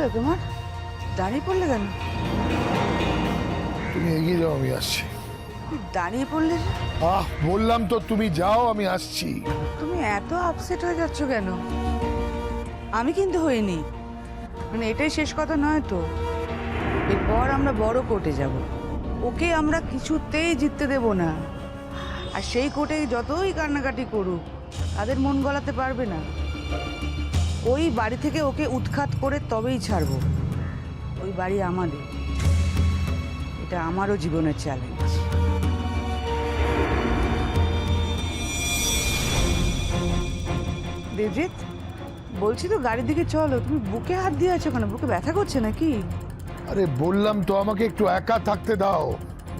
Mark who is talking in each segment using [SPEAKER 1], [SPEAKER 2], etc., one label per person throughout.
[SPEAKER 1] হলো তোমার? দাঁড়িয়ে পড়লে কেন?
[SPEAKER 2] তুমি এগিয়ে যাও, আমি আসছি।
[SPEAKER 1] দাঁড়িয়ে পড়লে যে?
[SPEAKER 2] বললাম তো তুমি যাও, আমি আসছি।
[SPEAKER 1] তুমি এত আপসেট হয়ে যাচ্ছ কেন? আমি কিন্তু হইনি, মানে এটাই শেষ কথা নয় তো। এরপর আমরা বড় কোর্টে যাব, ওকে আমরা কিছুতেই জিততে দেব না। আর সেই কোর্টে যতই কান্নাকাটি করুক, তাদের মন গলাতে পারবে না। ওই বাড়ি থেকে ওকে উৎখাত করে তবেই ছাড়বো। ওই বাড়ি আমাদের, এটা আমারও জীবনের চ্যালেঞ্জ। দেবজিৎ, বলছি তো গাড়ির দিকে চলো। তুমি বুকে হাত দিয়ে আছো কেন? বুকে ব্যথা করছে নাকি?
[SPEAKER 2] আরে বললাম তো আমাকে একটু একা থাকতে দাও,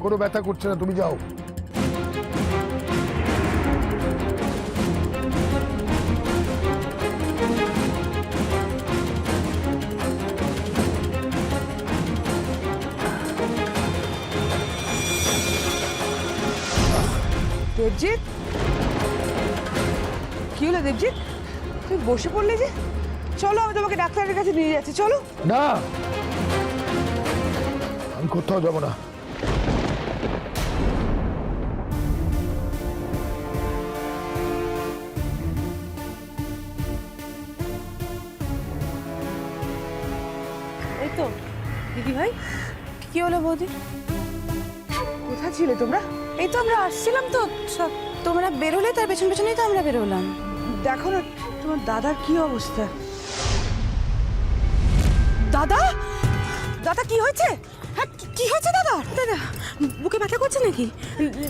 [SPEAKER 2] কোনো ব্যথা করছে না, তুমি যাও।
[SPEAKER 1] দেবজিৎ, কি হলো দেবজিৎ? তুমি বসে পড়লে যে? চলো, আমি তোমাকে ডাক্তারের কাছে নিয়ে যাচ্ছি, চলো।
[SPEAKER 2] না, আমি কোথাও যাবো না।
[SPEAKER 3] এই তো দিদি ভাই, কি হলো বৌদি?
[SPEAKER 1] কোথায় ছিলে তোমরা?
[SPEAKER 3] এই তো আমরা আসছিলাম তো, তোমরা বেরোলে তার পেছন পেছনেই তো আমরা বেরোলাম।
[SPEAKER 1] দেখো না তোমার দাদার কি অবস্থা।
[SPEAKER 3] দাদা, দাদা কি হয়েছে? হ্যাঁ, কি হয়েছে দাদা? দাদা বুকে ব্যথা করছে নাকি?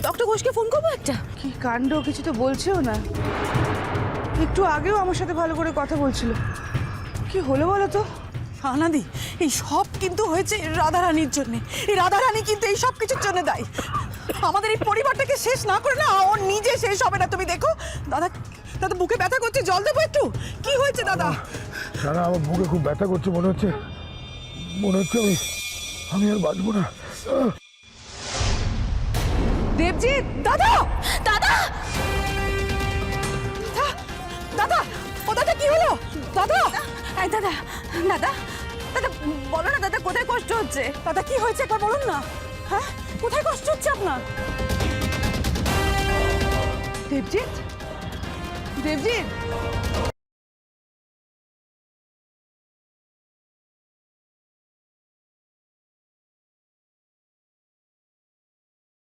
[SPEAKER 3] ডক্টর ঘোষকে ফোন করবো একটা?
[SPEAKER 1] কি কাণ্ড, কিছু তো বলছেও না। একটু আগেও আমার সাথে ভালো করে কথা বলছিল। কি হলো বলো তো?
[SPEAKER 3] আনাদি, এই সব কিন্তু হয়েছে রাধারানীর জন্য। এই রাধারানী কিন্তু এই সব কিছুর জন্য দায়ী। আমাদের এই পরিবারটাকে শেষ না করে না ও নিজে শেষ হবে না, তুমি দেখো। দাদা, দাদা বুকে ব্যথা করছে, জল দেবো একটু? কি হয়েছে দাদা?
[SPEAKER 2] না, আমার বুকে খুব ব্যথা করছে, মনে হচ্ছে আমি আর বাঁচবো না।
[SPEAKER 1] দেবজিৎ,
[SPEAKER 3] দাদা, দাদা, দাদা, ও দাদা কি হলো? দাদা, এই দাদা, দাদা, দাদা বলো না দাদা, কোথায় কষ্ট হচ্ছে? দাদা কি হয়েছে একবার বলুন না। হ্যাঁ, কোথায় কষ্ট হচ্ছে আপনার?
[SPEAKER 1] দেবজিৎ, দেবজিৎ।